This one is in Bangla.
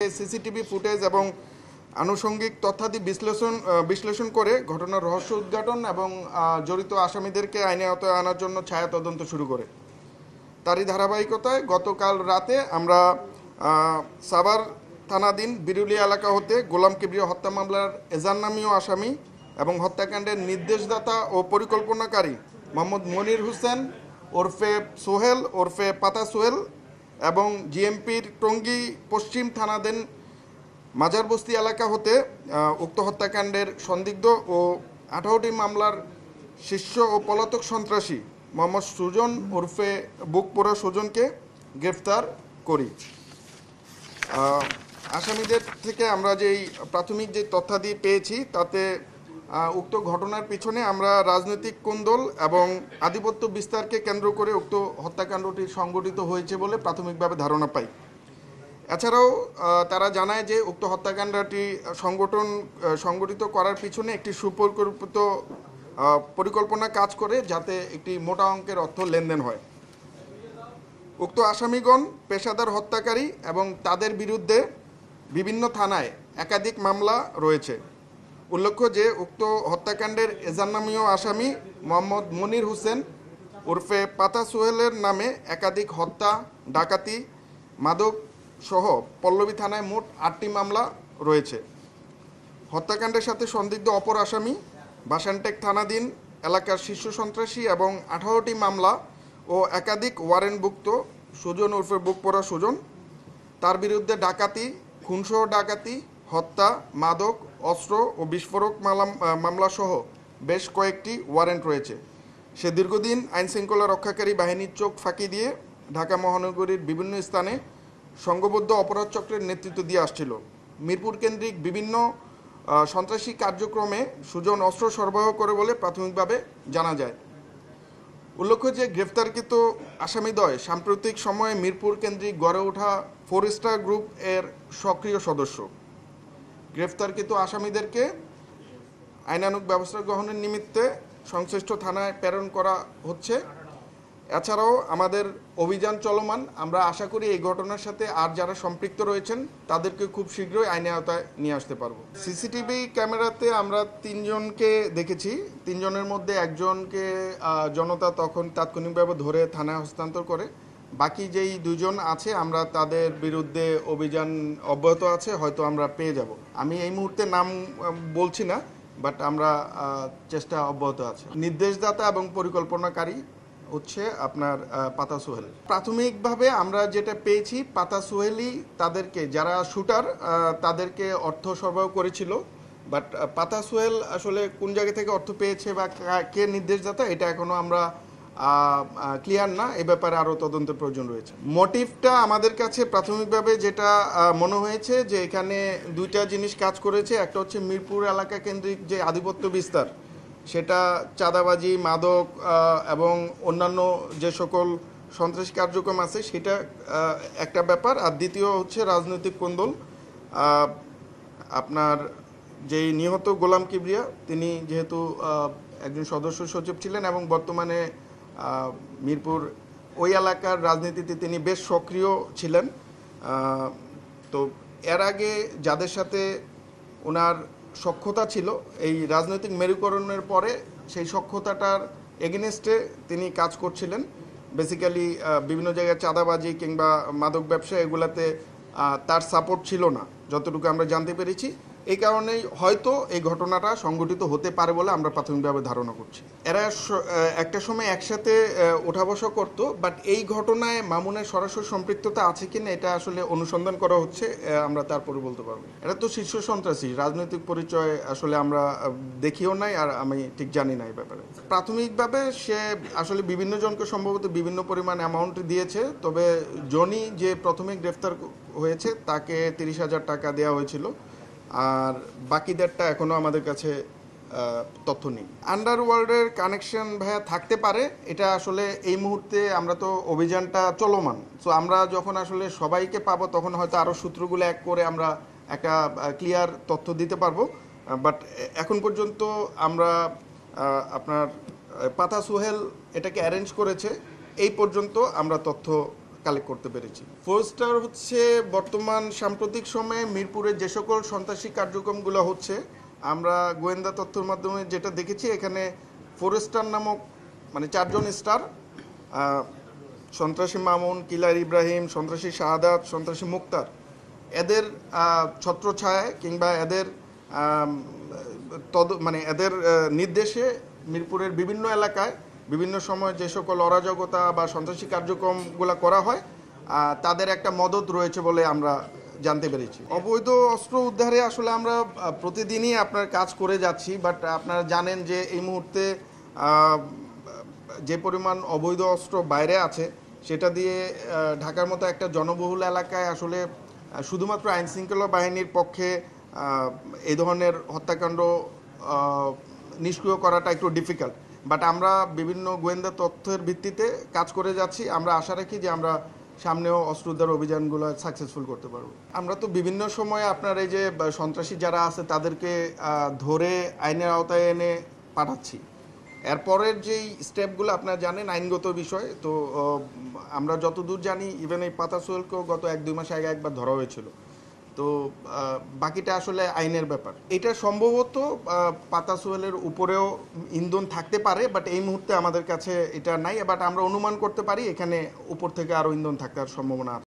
সিসিটিভি ফুটেজ এবং আনুষঙ্গিক তথ্যাদি বিশ্লেষণ করে ঘটনার রহস্য উদ্ঘাটন এবং জড়িত আসামিদেরকে আইনে আওতায় আনার জন্য ছায়া তদন্ত শুরু করে। তারই ধারাবাহিকতায় গতকাল রাতে আমরা সাভার থানাধীন বিরুলিয়া এলাকা হতে গোলাম কিবরিয়া হত্যা মামলার এজান নামীয় আসামি এবং হত্যাকাণ্ডের নির্দেশদাতা ও পরিকল্পনাকারী মোহাম্মদ মনির হোসেন ওরফে সোহেল ওরফে পাতা সোহেল এবং জিএমপির টঙ্গী পশ্চিম থানাধীন মাজারবস্তি এলাকা হতে উক্ত হত্যাকাণ্ডের সন্দিগ্ধ ও 18টি মামলার শীর্ষ ও পলাতক সন্ত্রাসী মোহাম্মদ সুজন ওরফে বুকপোড়া সুজনকে গ্রেফতার করি। আসামিদের থেকে আমরা যেই প্রাথমিক যে তথ্যাদি পেয়েছি তাতে উক্ত ঘটনার পিছনে আমরা রাজনৈতিক কোন্দল এবং আধিপত্য বিস্তারকে কেন্দ্র করে উক্ত হত্যাকাণ্ডটি সংগঠিত হয়েছে বলে প্রাথমিকভাবে ধারণা পাই। এছাড়াও তারা জানায় যে উক্ত হত্যাকাণ্ডটি সংগঠিত করার পিছনে একটি সুপরিকল্পিত পরিকল্পনা কাজ করে যাতে একটি মোটা অঙ্কের অর্থ লেনদেন হয়। উক্ত আসামিগণ পেশাদার হত্যাকারী এবং তাদের বিরুদ্ধে বিভিন্ন থানায় একাধিক মামলা রয়েছে। উল্লেখ্য যে উক্ত হত্যাকাণ্ডের এজান নামীয় আসামি মোহাম্মদ মনির হোসেন ওরফে পাতা সোহেলের নামে একাধিক হত্যা, ডাকাতি, মাদক সহ পল্লবী থানায় মোট 8টি মামলা রয়েছে। হত্যাকাণ্ডের সাথে সন্দিগ্ধ অপর আসামি বাসানটেক থানাধীন এলাকার শীর্ষ সন্ত্রাসী এবং 18টি মামলা ও একাধিক ওয়ারেন্টভুক্ত সুজন ওরফে বুকপোড়া সুজন, তার বিরুদ্ধে ডাকাতি, খুনসহ ডাকাতি, হত্যা, মাদক, অস্ত্র ও বিস্ফোরক মামলাসহ বেশ কয়েকটি ওয়ারেন্ট রয়েছে। সে দীর্ঘদিন আইনশৃঙ্খলা রক্ষাকারী বাহিনীর চোখ ফাঁকি দিয়ে ঢাকা মহানগরীর বিভিন্ন স্থানে সংঘবদ্ধ অপরাধ চক্রের নেতৃত্ব দিয়ে আসছিল। মিরপুর কেন্দ্রিক বিভিন্ন সন্ত্রাসী কার্যক্রমে সুজন অস্ত্র সরবরাহ করে বলে প্রাথমিকভাবে জানা যায়। উল্লেখ্য যে গ্রেফতারকৃত আসামিদ্বয় সাম্প্রতিক সময়ে মিরপুর কেন্দ্রিক গড়ে ওঠা 4 স্টার গ্রুপ এর সক্রিয় সদস্য। গ্রেফতারকৃত আসামিদেরকে আইনানুগ ব্যবস্থা গ্রহণের নিমিত্তে সংশ্লিষ্ট থানায় প্রেরণ করা হচ্ছে। এছাড়াও আমাদের অভিযান চলমান। আমরা আশা করি এই ঘটনার সাথে আর যারা সম্পৃক্ত রয়েছেন তাদেরকে খুব শীঘ্রই আইনের আওতায় নিয়ে আসতে পারবো। সিসিটিভি ক্যামেরাতে আমরা 3 জনকে দেখেছি। 3 জনের মধ্যে একজনকে জনতা তখন তাৎক্ষণিকভাবে ধরে থানায় হস্তান্তর করে। বাকি যেই 2 জন আছে আমরা তাদের বিরুদ্ধে অভিযান অব্যাহত আছে, হয়তো আমরা পেয়ে যাব। আমি এই মুহূর্তে নাম বলছি না, বাট আমরা চেষ্টা অব্যাহত আছে। নির্দেশদাতা এবং পরিকল্পনাকারী হচ্ছে আপনার পাতা সোহেল। প্রাথমিকভাবে আমরা যেটা পেয়েছি পাতা সোহেলই তাদেরকে, যারা শুটার তাদেরকে অর্থ সরবরাহ করেছিল। বাট পাতা সোহেল আসলে কোন জায়গা থেকে অর্থ পেয়েছে বা কে নির্দেশদাতা এটা এখনও আমরা ক্লিয়ার না। এ ব্যাপারে আরও তদন্তের প্রয়োজন রয়েছে। মোটিভটা আমাদের কাছে প্রাথমিকভাবে যেটা মনে হয়েছে যে এখানে 2টা জিনিস কাজ করেছে। একটা হচ্ছে মিরপুর এলাকা কেন্দ্রিক যে আধিপত্য বিস্তার, সেটা চাঁদাবাজি, মাদক এবং অন্যান্য যে সকল সন্ত্রাসী কার্যক্রম আছে সেটা একটা ব্যাপার। আর দ্বিতীয় হচ্ছে রাজনৈতিক কোন্দল। আপনার যেই নিহত গোলাম কিবরিয়া তিনি যেহেতু একজন সদস্য সচিব ছিলেন এবং বর্তমানে মিরপুর ওই এলাকার রাজনীতিতে তিনি বেশ সক্রিয় ছিলেন। তো এর আগে যাদের সাথে ওনার সখ্যতা ছিল, এই রাজনৈতিক মেরুকরণের পরে সেই সখ্যতাটার এগেনস্টে তিনি কাজ করছিলেন। বেসিক্যালি বিভিন্ন জায়গায় চাঁদাবাজি কিংবা মাদক ব্যবসা এগুলাতে তার সাপোর্ট ছিল না, যতটুকু আমরা জানতে পেরেছি। এই কারণেই হয়তো এই ঘটনাটা সংঘটিত হতে পারে বলে আমরা প্রাথমিকভাবে ধারণা করছি। এরা একটা সময় একসাথে ওঠা বসা করতো, বাট এই ঘটনায় মামুনের সরাসরি সম্পৃক্ততা আছে কিনা এটা আসলে অনুসন্ধান করা হচ্ছে, আমরা তারপরে বলতে পারবো। এটা তো শীর্ষ সন্ত্রাসী, রাজনৈতিক পরিচয় আসলে আমরা দেখিও নাই, আর আমি ঠিক জানি না এই ব্যাপারে। প্রাথমিকভাবে সে আসলে বিভিন্ন জনকে সম্ভবত বিভিন্ন পরিমাণ অ্যামাউন্ট দিয়েছে, তবে জনি যে প্রথমে গ্রেফতার হয়েছে তাকে 30,000 টাকা দেওয়া হয়েছিল, আর বাকিদেরটা এখনও আমাদের কাছে তথ্য নেই। আন্ডারওয়ার্ল্ডের কানেকশন ভাইয়া থাকতে পারে, এটা আসলে এই মুহূর্তে আমরা তো অভিযানটা চলমান। সো আমরা যখন আসলে সবাইকে পাবো তখন হয়তো আরও সূত্রগুলো এক করে আমরা একটা ক্লিয়ার তথ্য দিতে পারবো। বাট এখন পর্যন্ত আমরা আপনার পাতা সোহেল এটাকে অ্যারেঞ্জ করেছে এই পর্যন্ত আমরা তথ্য কালেক্ট করতে পেরেছি। ফোরেস্টার হচ্ছে বর্তমান সাম্প্রতিক সময়ে মিরপুরে যে সকল সন্ত্রাসী কার্যক্রমগুলো হচ্ছে, আমরা গোয়েন্দা তথ্যের মাধ্যমে যেটা দেখেছি, এখানে ফোরেস্টার নামক মানে 4 জন স্টার, সন্ত্রাসী মামুন, কিলার ইব্রাহিম, সন্ত্রাসী শাহাদাত, সন্ত্রাসী মুক্তার, এদের ছত্রছায়ায় কিংবা এদের মানে এদের নির্দেশে মিরপুরের বিভিন্ন এলাকায় বিভিন্ন সময় যে সকল অরাজকতা বা সন্ত্রাসী কার্যক্রমগুলো করা হয়, তাদের একটা মদত রয়েছে বলে আমরা জানতে পেরেছি। অবৈধ অস্ত্র উদ্ধারে আসলে আমরা প্রতিদিনই আপনার কাজ করে যাচ্ছি, বাট আপনারা জানেন যে এই মুহূর্তে যে পরিমাণ অবৈধ অস্ত্র বাইরে আছে, সেটা দিয়ে ঢাকার মতো একটা জনবহুল এলাকায় আসলে শুধুমাত্র আইনশৃঙ্খলা বাহিনীর পক্ষে এই ধরনের হত্যাকাণ্ড নিষ্ক্রিয় করাটা একটু ডিফিকাল্ট। বাট আমরা বিভিন্ন গোয়েন্দা তথ্যের ভিত্তিতে কাজ করে যাচ্ছি। আমরা আশা রাখি যে আমরা সামনেও অস্ত্র উদ্ধার অভিযানগুলো সাকসেসফুল করতে পারবো। আমরা তো বিভিন্ন সময়ে আপনার এই যে সন্ত্রাসী যারা আছে তাদেরকে ধরে আইনের আওতায় এনে পাঠাচ্ছি। এরপরের যেই স্টেপগুলো আপনারা জানেন আইনগত বিষয়, তো আমরা যতদূর জানি ইভেন এই পাতা সোহেলকেও গত 1-2 মাস আগে একবার ধরা হয়েছিল। তো বাকিটা আসলে আইনের ব্যাপার। এটা সম্ভবত পাতা সোহেলের উপরেও ইন্ধন থাকতে পারে, বাট এই মুহূর্তে আমাদের কাছে এটা নাই। বাট আমরা অনুমান করতে পারি এখানে উপর থেকে আরও ইন্ধন থাকার সম্ভাবনা আছে।